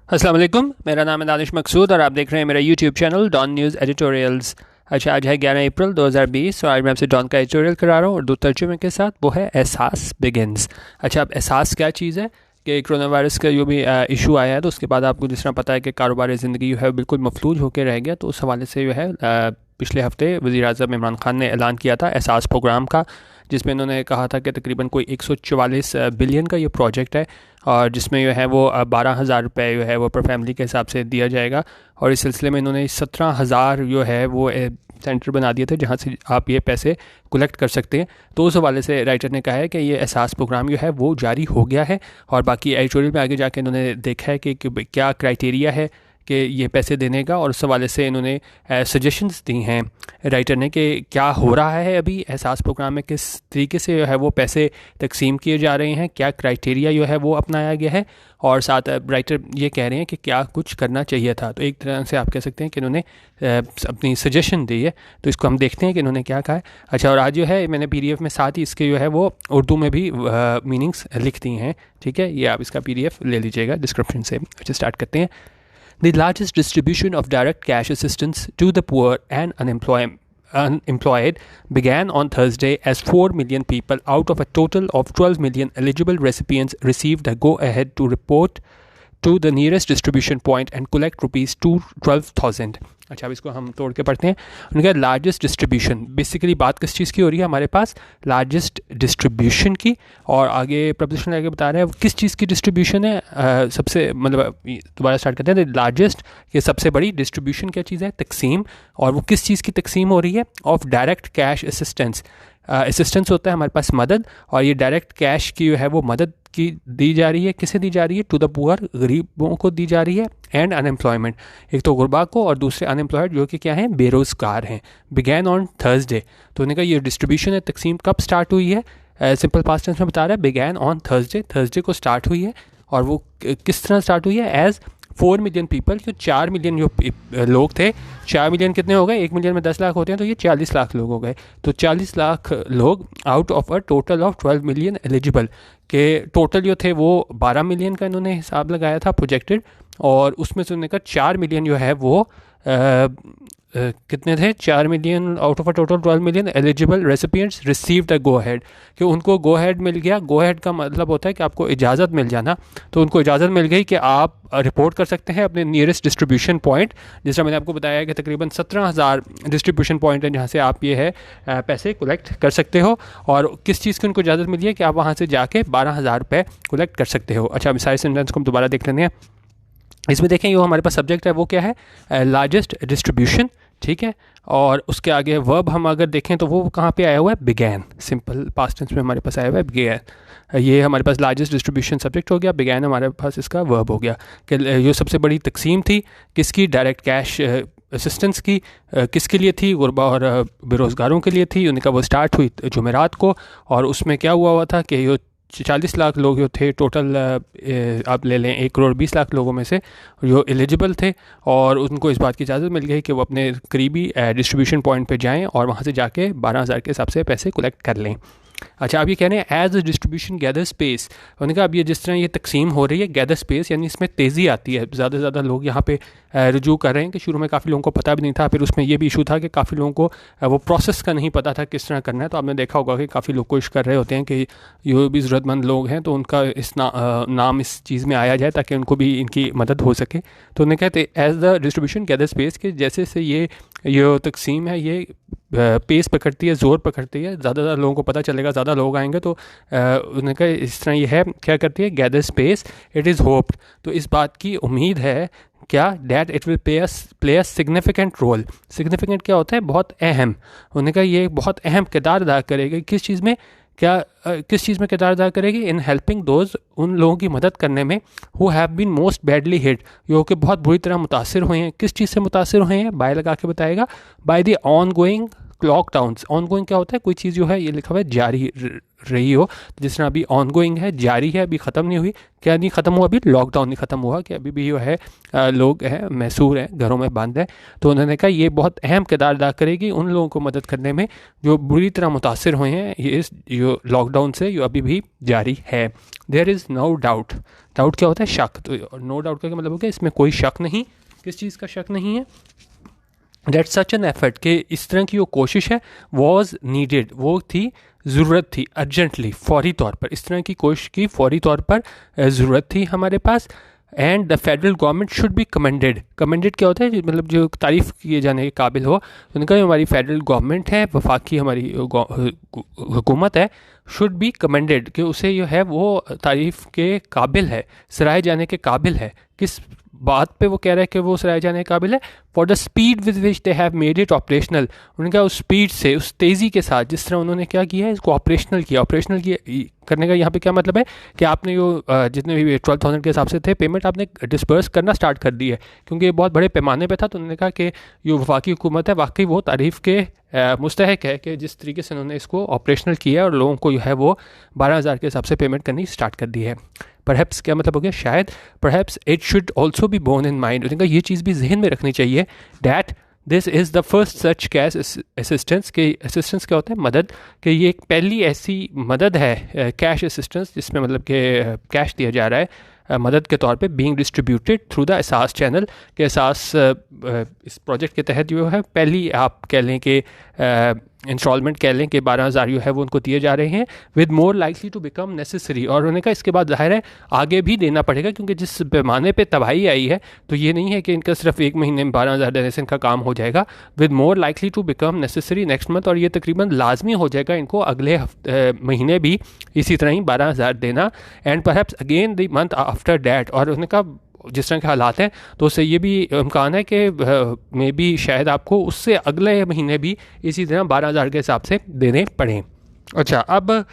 अस्सलाम वालेकुम, मेरा नाम है दानिश मकसूद और आप देख रहे हैं मेरा YouTube channel Dawn news editorials. अच्छा, आज है 11 अप्रैल 2020 और आज मैं आपसे डॉन का एडिटोरियल करा रहा हूँ और दो तर्जुमे के साथ, वो है एहसास बिगिंस। अच्छा, अब एहसास क्या चीज़ है कि कोरोना वायरस का जो भी इशू आया है तो उसके बाद आपको जिस तरह पता है कि कारोबारी ज़िंदगी जो है बिल्कुल मफलूज होकर रह गया, तो उस हवाले से जो है पिछले हफ्ते वज़ीर-ए-आज़म इमरान खान ने ऐलान किया था एहसास प्रोग्राम का, जिसमें उन्होंने कहा था कि तकरीबन कोई 144 बिलियन का ये प्रोजेक्ट है और जिसमें जो है वो 12,000 रुपये जो है वो पर फैमिली के हिसाब से दिया जाएगा। और इस सिलसिले में इन्होंने 17,000 जो है वो सेंटर बना दिए थे जहाँ से आप ये पैसे कलेक्ट कर सकते हैं। तो उस हवाले से राइटर ने कहा है कि ये एहसास प्रोग्राम जो है वो जारी हो गया है और बाकी एडिटोरियल में आगे जाके इन्होंने देखा है कि क्या क्राइटेरिया है कि ये पैसे देने का, और उस हवाले से इन्होंने सजेशंस दी हैं राइटर ने कि क्या हो रहा है अभी एहसास प्रोग्राम में, किस तरीके से जो है वो पैसे तकसीम किए जा रहे हैं, क्या क्राइटेरिया जो है वो अपनाया गया है, और साथ राइटर ये कह रहे हैं कि क्या कुछ करना चाहिए था। तो एक तरह से आप कह सकते हैं कि इन्होंने अपनी सजेशन दी है। तो इसको हम देखते हैं कि इन्होंने क्या कहा है। अच्छा, और आज जो है मैंने PDF में साथ ही इसके जो है वो उर्दू में भी मीनिंग्स लिख दी हैं। ठीक है, ये आप इसका PDF ले लीजिएगा डिस्क्रिप्शन से। अच्छा, स्टार्ट करते हैं। The largest distribution of direct cash assistance to the poor and unemployed began on Thursday as 4 million people out of a total of 12 million eligible recipients received a go-ahead to report to the nearest distribution point and collect rupees 12,000। अच्छा, अब इसको हम तोड़ के पढ़ते हैं। उनका largest distribution, basically बात किस चीज़ की हो रही है हमारे पास, लार्जेस्ट डिस्ट्रीब्यूशन की। और आगे प्रपोजिशन आगे बता रहे हैं किस चीज़ की डिस्ट्रीब्यूशन है, सबसे मतलब दोबारा स्टार्ट करते हैं। लार्जेस्ट, ये सबसे बड़ी डिस्ट्रीब्यूशन क्या चीज़ है, तकसीम। और वो किस चीज़ की तकसीम हो रही है, of direct cash assistance. Assistance होता है हमारे पास मदद, और ये डायरेक्ट कैश की जो है वो मदद की दी जा रही है। किसे दी जा रही है, टू द पुअर, गरीबों को दी जा रही है, एंड अनएम्प्लॉयमेंट, एक तो गुरबा को और दूसरे अनएम्प्लॉयड जो कि क्या है, बेरोज़गार हैं। बिगैन ऑन थर्सडे, तो उन्होंने कहा ये डिस्ट्रीब्यूशन है, तकसीम कब स्टार्ट हुई है, सिंपल पास्ट टेंस में बता रहा है, बिगैन ऑन थर्सडे, थर्सडे को स्टार्ट हुई है। और वो किस तरह स्टार्ट हुई है, एज 4 मिलियन पीपल, जो 4 मिलियन जो लोग थे, 4 मिलियन कितने हो गए, 1 मिलियन में 10 लाख होते हैं, तो ये 40 लाख लोग हो गए। तो 40 लाख लोग out of a total of 12 million eligible, के टोटल जो थे वो 12 मिलियन का इन्होंने हिसाब लगाया था प्रोजेक्टेड, और उसमें से उन्होंने कहा 4 मिलियन जो है वो कितने थे, 4 million out of a total 12 million eligible recipients received a go head, कि उनको गो हेड मिल गया। गो हेड का मतलब होता है कि आपको इजाज़त मिल जाना, तो उनको इजाज़त मिल गई कि आप रिपोर्ट कर सकते हैं अपने नियरेस्ट डिस्ट्रीब्यूशन पॉइंट। जिस तरह मैंने आपको बताया कि तकरीबन 17,000 डिस्ट्रीब्यूशन पॉइंट हैं जहाँ से आप ये है पैसे कलेक्ट कर सकते हो, और किस चीज़ की उनको इजाज़त मिली है कि आप वहाँ से जाके 12,000 रुपये कलेक्ट कर सकते हो। अच्छा, अब सारे सेंटेंस को हम दोबारा देख लेते हैं। इसमें देखें जो हमारे पास सब्जेक्ट है वो क्या है, लार्जेस्ट डिस्ट्रीब्यूशन। ठीक है, और उसके आगे वर्ब हम अगर देखें तो वो कहाँ पे आया हुआ है, बिगैन, सिंपल पास्ट टेंस में हमारे पास आया हुआ है बिगैन। ये हमारे पास लार्जेस्ट डिस्ट्रीब्यूशन सब्जेक्ट हो गया, बिगैन हमारे पास इसका वर्ब हो गया कि ये सबसे बड़ी तकसीम थी किसकी, डायरेक्ट कैश असिस्टेंस की। किसके लिए थी, गुरबा और बेरोज़गारों के लिए थी। उनका वो स्टार्ट हुई जुमेरात को, और उसमें क्या हुआ था कि ये 40 लाख लोग जो थे टोटल, आप ले लें 1,20,00,000 लोगों में से जो एलिजिबल थे, और उनको इस बात की इजाज़त मिल गई कि वो अपने करीबी डिस्ट्रीब्यूशन पॉइंट पे जाएं और वहाँ से जाके 12,000 के हिसाब से पैसे कलेक्ट कर लें। अच्छा, अब ये कह रहे हैं as a distribution gather space. उन्होंने कहा अब ये जिस तरह ये तकसीम हो रही है, गैदर स्पेस यानी इसमें तेज़ी आती है, ज़्यादा से ज़्यादा लोग यहाँ पे रुजू कर रहे हैं। कि शुरू में काफ़ी लोगों को पता भी नहीं था, फिर उसमें ये भी इशू था कि काफ़ी लोगों को वो प्रोसेस का नहीं पता था किस तरह करना है। तो आपने देखा होगा कि काफ़ी लोग कोशिश कर रहे होते हैं कि जो भी ज़रूरतमंद लोग हैं तो उनका इस नाम इस चीज़ में आया जाए ताकि उनको भी इनकी मदद हो सके। तो उन्होंने कहते as the distribution gather space के जैसे से ये तकसीम है ये पेस पकड़ती है, ज़ोर पकड़ती है, ज़्यादा लोगों को पता चलेगा, ज़्यादा लोग आएंगे, तो उन्होंने कहा इस तरह ये है क्या करती है, gather space, it is hoped, तो इस बात की उम्मीद है क्या, that it will play a significant role. Significant क्या होता है, बहुत अहम। उन्होंने कहा ये बहुत अहम किरदार अदा करेगी, किस चीज़ में, क्या किस चीज़ में किरदार अदा करेगी, इन हेल्पिंग दोज, उन लोगों की मदद करने में, who have been most badly hit, जो कि बहुत बुरी तरह मुतासिर हुए हैं। किस चीज़ से मुतासिर हुए हैं, बाय लगा के बताएगा, by the on going lockdowns. Ongoing क्या होता है, कोई चीज़ जो है ये लिखा हुआ है जारी रही हो, जिस तरह अभी ऑनगोइंग है, जारी है, अभी ख़त्म नहीं हुई। क्या नहीं ख़त्म हुआ, अभी लॉकडाउन नहीं ख़त्म हुआ, कि अभी भी जो है लोग हैं मैसूर हैं, घरों में बंद है। तो उन्होंने कहा ये बहुत अहम किरदार अदा करेगी उन लोगों को मदद करने में जो बुरी तरह मुतासिर हुए हैं ये इस जो लॉकडाउन से, जो अभी भी जारी है। There is no doubt. Doubt क्या होता है, शक। तो नो डाउट का मतलब हो गया इसमें कोई शक नहीं। किस चीज़ का शक नहीं है, डेट सच एन एफर्ट, कि इस तरह की वो कोशिश है, वॉज नीडेड, वो थी, ज़रूरत थी, अर्जेंटली, फौरी तौर पर इस तरह की कोशिश की फौरी तौर पर ज़रूरत थी हमारे पास। And the federal government should be commended. Commended क्या होता है, मतलब जो तारीफ़ किए जाने के काबिल हो। तो उनका हमारी फेडरल गवर्नमेंट है, वफाकी हमारी हुकूमत है, शुड बी कमेंडेड, कि उसे जो है वो तारीफ़ के काबिल है, सराहे जाने के काबिल है। किस बात पे वो कह रहा है कि वो सराहे जाने के काबिल है, for the speed with which they have made it operational. उनका उस स्पीड से, उस तेज़ी के साथ जिस तरह उन्होंने क्या किया है, इसको ऑपरेशनल किया। ऑपरेशनल किया करने का यहाँ पे क्या मतलब है कि आपने जो जितने भी 12,000 के हिसाब से थे पेमेंट, आपने डिस्पर्स करना स्टार्ट कर दी है, क्योंकि ये बहुत बड़े पैमाने पे था। तो उन्होंने कहा कि जो वफाकी हुकूमत है वाकई वो तारीफ़ के मुस्तहक है कि जिस तरीके से उन्होंने इसको ऑपरेशनल किया और लोगों को जो है वो 12,000 के हिसाब से पेमेंट करनी स्टार्ट कर दी है। परहैप्स क्या मतलब हो गया, शायद। Perhaps it should also be borne in mind, उनका ये चीज़ भी जहन में रखनी चाहिए, that this is the first such cash assistance. के असिस्टेंस क्या होता है, मदद, कि ये एक पहली ऐसी मदद है, कैश असिस्टेंस, जिसमें मतलब कि कैश दिया जा रहा है मदद के तौर पे, बीइंग डिस्ट्रीब्यूटेड थ्रू द एहसास चैनल। के एहसास इस प्रोजेक्ट के तहत जो है पहली आप कह लें कि इंस्टॉलमेंट कह लें कि 12,000 जो है वो उनको दिए जा रहे हैं, with more likely to become necessary. और उन्होंने कहा इसके बाद जाहिर है आगे भी देना पड़ेगा, क्योंकि जिस पैमाने पे तबाही आई है तो ये नहीं है कि इनका सिर्फ एक महीने में 12,000 देने से इनका काम हो जाएगा। With more likely to become necessary next month, और ये तकरीबन लाजमी हो जाएगा इनको अगले महीने भी इसी तरह ही 12,000 देना। And perhaps again the month after that, और उन्होंने कहा जिस तरह के हालात हैं तो उससे ये भी इम्कान है कि मे बी शायद आपको उससे अगले महीने भी इसी तरह 12,000 के हिसाब से देने पड़ें। अच्छा, अब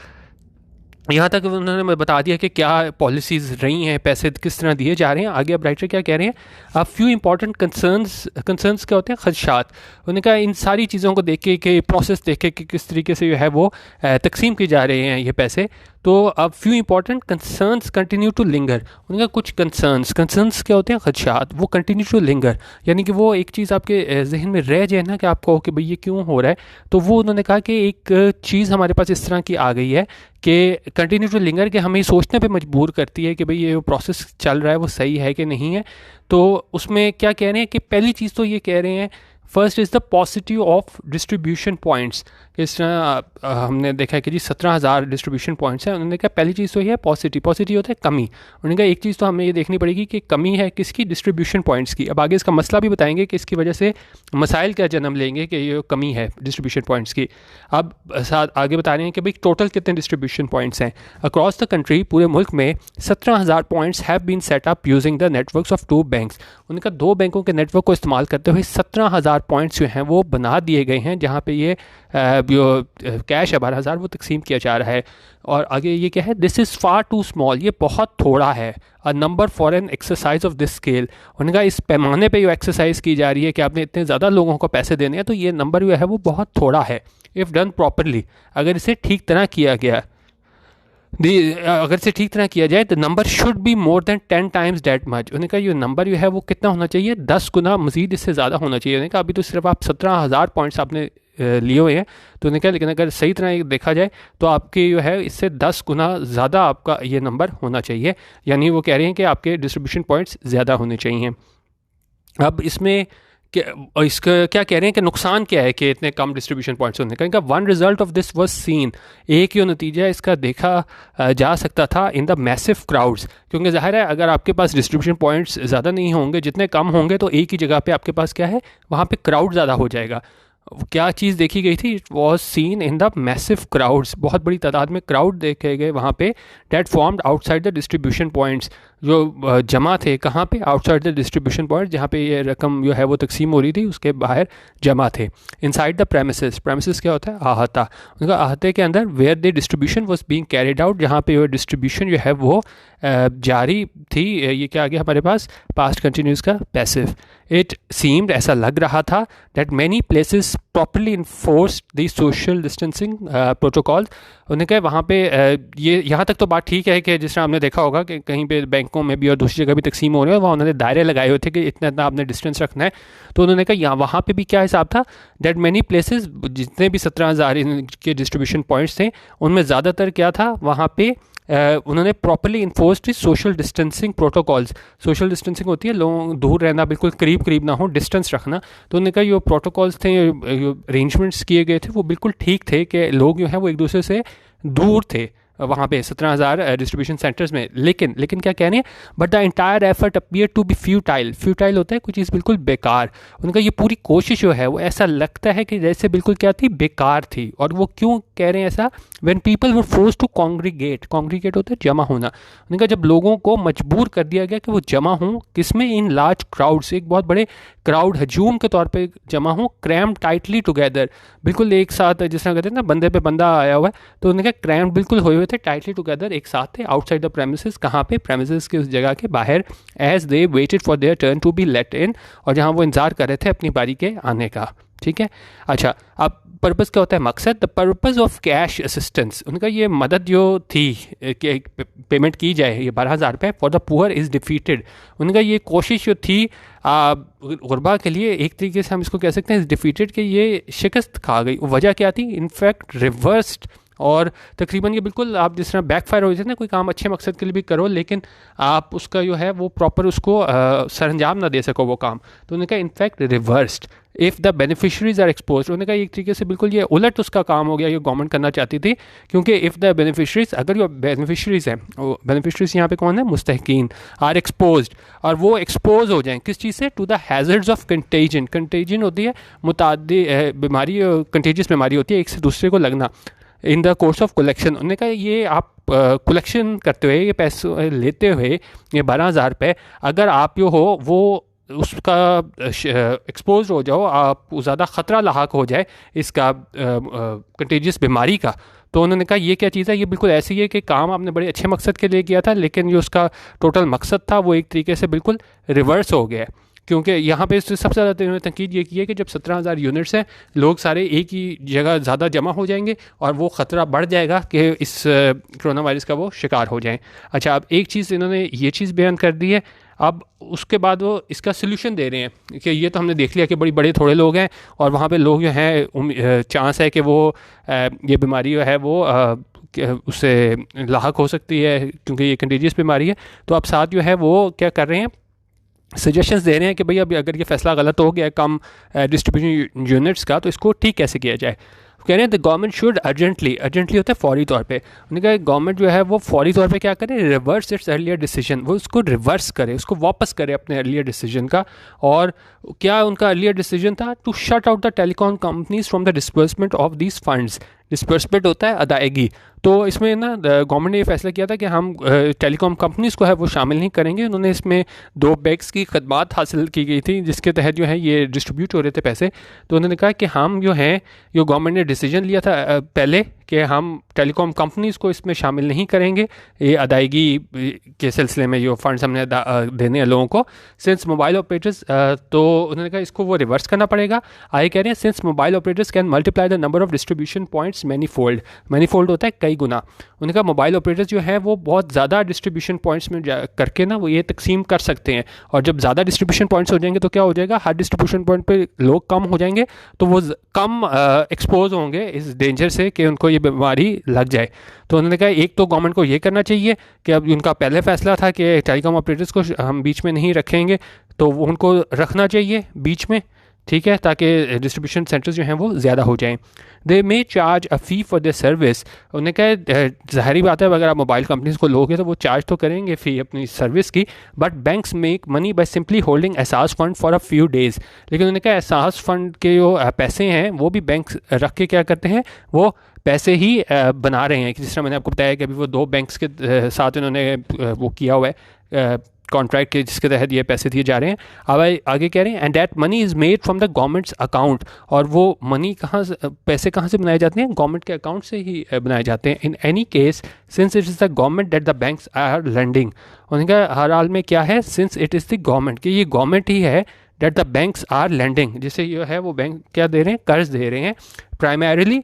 यहाँ तक उन्होंने बता दिया कि क्या पॉलिसीज़ रही हैं, पैसे किस तरह दिए जा रहे हैं। आगे अब राइटर क्या कह रहे हैं, अब फ्यू इंपॉर्टेंट कंसर्न्स क्या होते हैं, खदशात। उन्होंने कहा इन सारी चीज़ों को देख के, कि प्रोसेस देख के कि किस तरीके से जो है वो तकसीम की जा रहे हैं ये पैसे, तो अब few important concerns continue to linger. उन्होंने कहा कुछ कंसर्न्स क्या होते हैं, खदशात, वो कंटिन्यू टू लिंगर, यानी कि वो एक चीज़ आपके जहन में रह जाए ना, कि आप कहो कि भाई ये क्यों हो रहा है। तो वो उन्होंने कहा कि एक चीज़ हमारे पास इस तरह की आ गई है कि कंटिन्यू टू लिंगर, के हमें सोचने पे मजबूर करती है कि भाई ये प्रोसेस चल रहा है वो सही है कि नहीं है। तो उसमें क्या कह रहे हैं कि पहली चीज़ तो ये कह रहे हैं, first is the positive of distribution points. इस तरह हमने देखा है कि जी 17,000 डिस्ट्रीब्यूशन पॉइंट्स हैं। उन्होंने कहा पहली चीज़ तो ये है पॉजिटिव होता है कमी। उन्होंने कहा एक चीज़ तो हमें ये देखनी पड़ेगी कि कमी है किसकी, डिस्ट्रीब्यूशन पॉइंट्स की। अब आगे इसका मसला भी बताएंगे कि इसकी वजह से मसाइल क्या जन्म लेंगे कि ये कमी है डिस्ट्रीब्यूशन पॉइंट्स की। अब साथ आगे बता रहे हैं कि भाई टोटल कितने डिस्ट्रीब्यूशन पॉइंट्स हैं अक्रॉस द कंट्री, पूरे मुल्क में 17,000 points have been set up using the networks of 2 banks. उनका 2 बैंकों के नेटवर्क को इस्तेमाल करते हुए 17,000 पॉइंट्स जो हैं वो बना दिए गए हैं, जहाँ पे ये जो कैश है 12,000 वो तकसीम किया जा रहा है। और आगे ये क्या है, this is far too small, ये बहुत थोड़ा है, a number for an exercise of this scale. उनका इस पैमाने पे जो एक्सरसाइज की जा रही है कि आपने इतने ज़्यादा लोगों को पैसे देने हैं, तो ये नंबर जो है वो बहुत थोड़ा है। इफ़ डन प्रॉपरली, अगर इसे ठीक तरह किया गया, अगर इसे ठीक तरह किया जाए, तो number should be more than 10 times that much. उन्होंने कहा ये नंबर जो है वो कितना होना चाहिए, 10 गुना मजीद इससे ज़्यादा होना चाहिए। उन्होंने कहा अभी तो सिर्फ आप 17,000 पॉइंट्स आपने लिए हुए हैं। तो उन्होंने कहा लेकिन अगर सही तरह देखा जाए तो आपके जो है इससे 10 गुना ज़्यादा आपका ये नंबर होना चाहिए। यानी वो कह रहे हैं कि आपके डिस्ट्रीब्यूशन पॉइंट्स ज़्यादा होने चाहिए। अब इसमें इसका क्या कह रहे हैं कि नुकसान क्या है कि इतने कम डिस्ट्रीब्यूशन पॉइंट्स होने का। इनका one result of this was scene, एक जो नतीजा इसका देखा जा सकता था इन द मैसिव क्राउड्स। क्योंकि ज़ाहिर है अगर आपके पास डिस्ट्रीब्यूशन पॉइंट्स ज़्यादा नहीं होंगे, जितने कम होंगे, तो एक ही जगह पे आपके पास क्या है, वहाँ पे क्राउड ज़्यादा हो जाएगा। क्या चीज़ देखी गई थी, it was seen in the massive crowds, बहुत बड़ी तादाद में क्राउड देखे गए वहाँ पे, that formed outside the distribution points, जो जमा थे कहाँ पे, आउटसाइड द डिस्ट्रीब्यूशन पॉइंट, जहाँ पे ये रकम जो है वो तकसीम हो रही थी उसके बाहर जमा थे। इनसाइड द प्रेमिसेस, प्रेमिसेस क्या होता है, अहाता। उनका अहाते के अंदर, where the distribution was being carried out, जहाँ पे डिस्ट्रीब्यूशन जो है वो जारी थी। ये क्या आ गया हमारे पास, पास्ट कंटिन्यूस का पैसिव। इट सीम्ड, ऐसा लग रहा था, that many places properly enforced the social distancing protocol. उन्होंने कहा वहाँ पे ये यहाँ तक तो बात ठीक है कि जिस तरह आपने देखा होगा कि कहीं पे बैंकों में भी और दूसरी जगह भी तकसीम हो रहे हैं, वहाँ उन्होंने दायरे लगाए हुए थे कि इतना इतना आपने डिस्टेंस रखना है। तो उन्होंने कहा यहाँ वहाँ पे भी क्या हिसाब था, दैट मैनी प्लेसेस जितने भी 17,000 के डिस्ट्रीब्यूशन पॉइंट्स थे उनमें ज़्यादातर क्या था, वहाँ पे उन्होंने properly enforced social distancing protocols. Social distancing होती है लोग दूर रहना, बिल्कुल करीब करीब ना हो, डिस्टेंस रखना। तो उन्होंने कहा जो प्रोटोकॉल्स थे, अरेंजमेंट्स किए गए थे वो बिल्कुल ठीक थे कि लोग जो हैं वो एक दूसरे से दूर थे वहाँ पे 17,000 डिस्ट्रीब्यूशन सेंटर्स में। लेकिन क्या कह रहे हैं, but the entire effort appear to be futile. Futile होता है कोई चीज़ बिल्कुल बेकार। उनका ये पूरी कोशिश जो है वो ऐसा लगता है कि जैसे बिल्कुल क्या थी, बेकार थी। और वो क्यों कह रहे हैं ऐसा, when people were forced to congregate. Congregate होता है जमा होना। उनका जब लोगों को मजबूर कर दिया गया कि वो जमा हों, किसमें, इन लार्ज क्राउड्स, एक बहुत बड़े क्राउड हजूम के तौर पे जमा हों, क्रैम्ड टाइटली टुगेदर, बिल्कुल एक साथ, जिस तरह कहते हैं ना बंदे पे बंदा आया हुआ है, तो उन्होंने कहा क्रैम्ड बिल्कुल हुए हुए थे, टाइटली टुगेदर एक साथ थे, आउटसाइड द प्रेमिसेस। कहाँ पे, प्रेमिसेस के उस जगह के बाहर, as they waited for their turn to be let in, और जहाँ वो इंतजार कर रहे थे अपनी बारी के आने का। ठीक है, अच्छा अब पर्पस क्या होता है, मकसद, the purpose of cash assistance. उनका ये मदद जो थी कि पेमेंट की जाए ये 12,000 रुपये for the poor is defeated. उनका ये कोशिश जो थी गुरबा के लिए, एक तरीके से हम इसको कह सकते हैं डिफीटेड, कि ये शिकस्त खा गई। वजह क्या थी, इनफैक्ट रिवर्स्ड। और तकरीबन ये बिल्कुल आप जिस तरह बैकफायर हो जाते हैं ना, कोई काम अच्छे मकसद के लिए भी करो लेकिन आप उसका जो है वो प्रॉपर उसको सरंजाम ना दे सको वो काम। तो उन्होंने कहा in fact reversed if the beneficiaries are expose. उन्होंने कहा एक तरीके से बिल्कुल ये उलट उसका काम हो गया, ये गवर्नमेंट करना चाहती थी, क्योंकि इफ़ द बेनिफिशरीज, अगर जो बेनिफिशरीज हैं, बेनिफिशरीज यहाँ पे कौन है, मुस्तहकीन, आर एक्सपोज, और वो एक्सपोज हो जाएं किस चीज़ से, to the hazards of contagion. Contagion होती है मुतादी बीमारी, कंटेजियस बीमारी होती है एक से दूसरे को लगना, in the course of collection. उन्होंने कहा ये आप कलेक्शन करते हुए, ये पैसे लेते हुए, ये 12,000 रुपये, अगर आप जो हो वो उसका एक्सपोज हो जाओ, आप ज़्यादा ख़तरा लाक हो जाए इसका कंटेजियस बीमारी का, तो उन्होंने कहा ये क्या चीज़ है, ये बिल्कुल ऐसी है कि काम आपने बड़े अच्छे मकसद के लिए किया था लेकिन जो उसका टोटल मकसद था वो एक तरीके से बिल्कुल रिवर्स हो गया। क्योंकि यहाँ पे सबसे ज़्यादा इन्होंने तनकीद ये की है कि जब 17,000 यूनिट्स हैं, लोग सारे एक ही जगह ज़्यादा जमा हो जाएंगे और वो ख़तरा बढ़ जाएगा कि इस कोरोना वायरस का वो शिकार हो जाएं। अच्छा, अब एक चीज़ इन्होंने ये चीज़ बयान कर दी है, अब उसके बाद वो इसका सलूशन दे रहे हैं कि ये तो हमने देख लिया कि बड़ी बड़े थोड़े लोग हैं और वहाँ पे लोग जो हैं चांस है कि वो ये बीमारी जो है वो उससे लाहक हो सकती है क्योंकि ये कंटेजियस बीमारी है। तो अब साथ जो है वो क्या कर रहे हैं, सजेशंस दे रहे हैं कि भाई अब अगर ये फैसला गलत हो गया कम डिस्ट्रीब्यूशन यूनिट्स का, तो इसको ठीक कैसे किया जाए। कह रहे हैं द गवर्नमेंट शुड अर्जेंटली होता है फौरी तौर पे, उन्होंने कहा गवर्नमेंट जो है वो फौरी तौर पे क्या करे, रिवर्स इट्स अर्लियर डिसीजन, वो उसको रिवर्स करे, उसको वापस करे अपने अर्लियर डिसीजन का। और क्या उनका अर्लियर डिसीजन था, to shut out the telecom companies from the disbursement of these funds. Disbursement होता है अदायगी, तो इसमें ना गवर्नमेंट ने ये फैसला किया था कि हम टेलीकॉम कंपनीज़ को है वो शामिल नहीं करेंगे। उन्होंने इसमें 2 बैंक्स की खदमात हासिल की गई थी जिसके तहत जो है ये डिस्ट्रीब्यूट हो रहे थे पैसे। तो उन्होंने कहा कि हम जो हैं, जो गवर्नमेंट ने डिसीजन लिया था पहले कि हम टेलीकॉम कंपनीज़ को इसमें शामिल नहीं करेंगे ये अदायगी के सिलसिले में जो फंड्स हमने देने हैं लोगों को, सिंस मोबाइल ऑपरेटर्स, तो उन्होंने कहा इसको वो रिवर्स करना पड़ेगा। आगे कह रहे हैं since mobile operators can multiply the number of distribution points many fold होता है कई गुना। उन्होंने कहा मोबाइल ऑपरेटर्स जो हैं वो बहुत ज़्यादा डिस्ट्रीब्यूशन पॉइंट्स में करके ना वो ये तकसीम कर सकते हैं, और जब ज़्यादा डिस्ट्रीब्यूशन पॉइंट्स हो जाएंगे तो क्या हो जाएगा, हर डिस्ट्रीब्यूशन पॉइंट पे लोग कम हो जाएंगे तो वो कम एक्सपोज होंगे इस डेंजर से कि उनको ये बीमारी लग जाए। तो उन्होंने कहा एक तो गवर्नमेंट को ये करना चाहिए कि अब उनका पहले फैसला था कि टेलीकॉम ऑपरेटर्स को हम बीच में नहीं रखेंगे, तो उनको रखना चाहिए बीच में, ठीक है, ताकि डिस्ट्रीब्यूशन सेंटर्स जो हैं वो ज़्यादा हो जाएं। They may charge a fee for the service. उन्होंने कहा ज़ाहरी बात है अगर आप मोबाइल कंपनीज़ को लोगे तो वो चार्ज तो करेंगे फ़ी अपनी सर्विस की, but banks make money by simply holding एहसास fund for a few days. लेकिन उन्होंने कहा एहसास फ़ंड के जो पैसे हैं वो भी बैंक रख के क्या करते हैं, वो पैसे ही बना रहे हैं। जिस तरह मैंने आपको बताया कि अभी वो 2 बैंक्स के साथ उन्होंने वो किया हुआ है कॉन्ट्रैक्ट के, जिसके तहत ये पैसे दिए जा रहे हैं। अब आगे कह रहे हैं and that money is made from the governments account, और वो मनी कहाँ से, पैसे कहाँ से बनाए जाते हैं, गवर्नमेंट के अकाउंट से ही बनाए जाते हैं। In any case since it is the government that the banks are lending. उन्होंने कहा हर हाल में क्या है, since it is the government, कि ये गवर्नमेंट ही है that the banks are lending, जिसे जो है वो बैंक क्या दे रहे हैं, कर्ज दे रहे हैं प्राइमरीली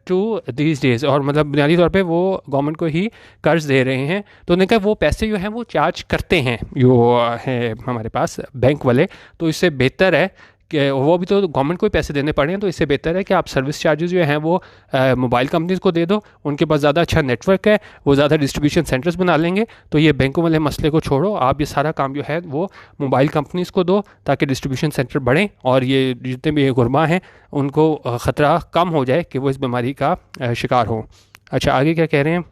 टू दीज डेज, और मतलब बुनियादी तौर पे वो गवर्नमेंट को ही कर्ज दे रहे हैं। तो उन्होंने कहा वो पैसे जो हैं वो चार्ज करते हैं जो है हमारे पास बैंक वाले, तो इससे बेहतर है कि वो भी तो गवर्नमेंट को ही पैसे देने पड़े हैं, तो इससे बेहतर है कि आप सर्विस चार्जेस जो हैं वो मोबाइल कंपनीज़ को दे दो, उनके पास ज़्यादा अच्छा नेटवर्क है, वो ज़्यादा डिस्ट्रीब्यूशन सेंटर्स बना लेंगे, तो ये बैंकों वाले मसले को छोड़ो, आप ये सारा काम जो है वो मोबाइल कंपनीज़ को दो ताकि डिस्ट्रीब्यूशन सेंटर बढ़ें और ये जितने भी गुरमा हैं उनको ख़तरा कम हो जाए कि वो इस बीमारी का शिकार हो। अच्छा, आगे क्या कह रहे हैं।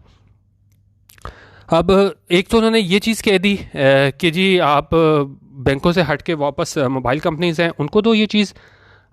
अब एक तो उन्होंने ये चीज़ कह दी कि जी आप बैंकों से हट के वापस मोबाइल कंपनीज़ हैं उनको तो ये चीज़,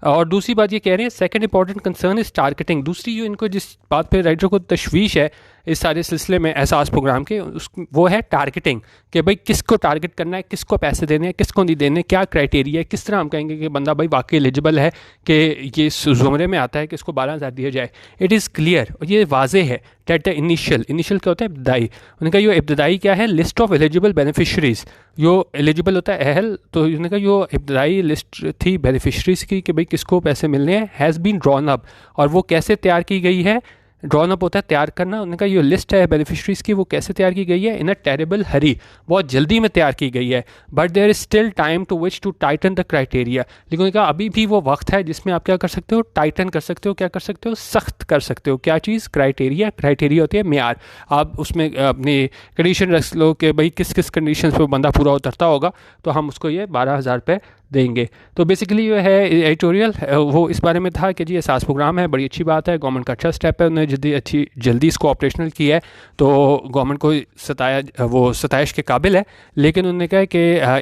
और दूसरी बात ये कह रहे हैं second important concern is targeting. दूसरी जो इनको जिस बात पे राइटर को तशवीश है इस सारे सिलसिले में एहसास प्रोग्राम के, वो है टारगेटिंग, कि भाई किसको टारगेट करना है, किसको पैसे देने हैं, किसको नहीं देने, क्या क्राइटेरिया है, किस तरह हम कहेंगे कि बंदा भाई वाकई एलिजिबल है कि ये इस ज़ुमरे में आता है कि इसको 12,000 दिया जाए। इट इज़ क्लियर, ये वाजे है डेट द इनिशियल क्या होता है, इब्तदाई। उनका यो इब्तदाई क्या है, list of eligible beneficiaries, yo eligible होता है अहल, तो उन्होंने यो इब्तदाई लिस्ट थी बेनिफिशरीज़ की कि भाई किसको पैसे मिलने हैं, हैज़ बीन ड्रॉन अप, और वो कैसे तैयार की गई है, ड्रॉन अप होता है तैयार करना, उनका ये लिस्ट है बेनिफिशरीज़ की वो कैसे तैयार की गई है, इन अ टेरेबल हरी, बहुत जल्दी में तैयार की गई है, but there is still time to which to tighten the criteria. लेकिन उन्होंने कहा अभी भी वो वक्त है जिसमें आप क्या कर सकते हो, टाइटन कर सकते हो, क्या कर सकते हो, सख्त कर सकते हो। क्या चीज़, क्राइटेरिया, क्राइटेरिया होती है मेयार, आप उसमें अपनी कंडीशन रख लो कि भाई किस किस कंडीशन पर बंदा पूरा उतरता होगा तो हम उसको ये 12,000 रुपये देंगे। तो बेसिकली जो है एडिटोरियल वो इस बारे में था कि जी एहसास प्रोग्राम है, बड़ी अच्छी बात है, गवर्नमेंट का अच्छा स्टेप है, उन्होंने जल्दी इसको ऑपरेशनल किया है तो गवर्नमेंट को वो सताइश के काबिल है। लेकिन उन्होंने कहा कि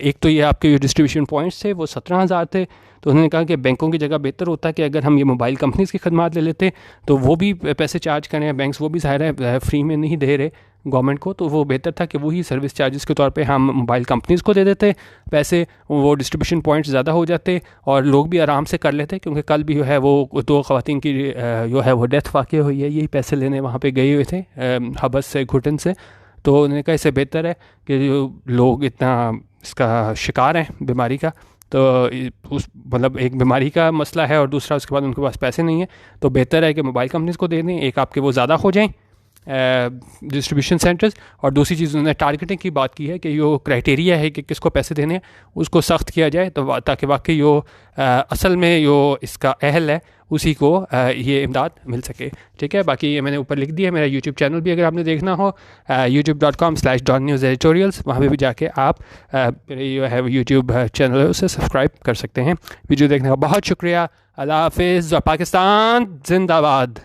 एक तो ये आपके जो डिस्ट्रीब्यूशन पॉइंट्स थे वो 17,000 थे, तो उन्होंने कहा कि बैंकों की जगह बेहतर होता है कि अगर हम ये मोबाइल कंपनीज़ की खदमात ले लेते तो वो भी पैसे चार्ज करें, बैंक्स वो भी ज़ाहिर है फ्री में नहीं दे रहे गवर्नमेंट को, तो वो बेहतर था कि वही सर्विस चार्जेस के तौर पे हम मोबाइल कंपनीज़ को दे देते पैसे, वो डिस्ट्रीब्यूशन पॉइंट्स ज़्यादा हो जाते और लोग भी आराम से कर लेते। क्योंकि कल भी जो है वो 2 ख़वातीन की जो है वो डेथ वाक़ई हुई है, यही पैसे लेने वहाँ पे गए हुए थे हबस से, घुटन से। तो उन्होंने कहा इससे बेहतर है कि जो लोग इतना इसका शिकार हैं बीमारी का, तो उस मतलब एक बीमारी का मसला है और दूसरा उसके बाद उनके पास पैसे नहीं है, तो बेहतर है कि मोबाइल कंपनीज़ को दे दें, एक आपके वो ज़्यादा हो जाएँ डिस्ट्रीब्यूशन सेंटर्स, और दूसरी चीज़ उन्होंने टारगेटिंग की बात की है कि जो क्राइटेरिया है कि किसको पैसे देने हैं उसको सख्त किया जाए, तो ताकि वाकई जो असल में जो इसका अहल है उसी को ये इमदाद मिल सके। ठीक है, बाकी ये मैंने ऊपर लिख दिया है, मेरा यूट्यूब चैनल भी अगर आपने देखना हो youtube.com/DonNewsEditorials, वहाँ पे भी जाके आप मेरे जो है यूट्यूब चैनल है उसे सब्सक्राइब कर सकते हैं। वीडियो देखने का बहुत शुक्रिया, अल्लाह हाफिज़, पाकिस्तान जिंदाबाद।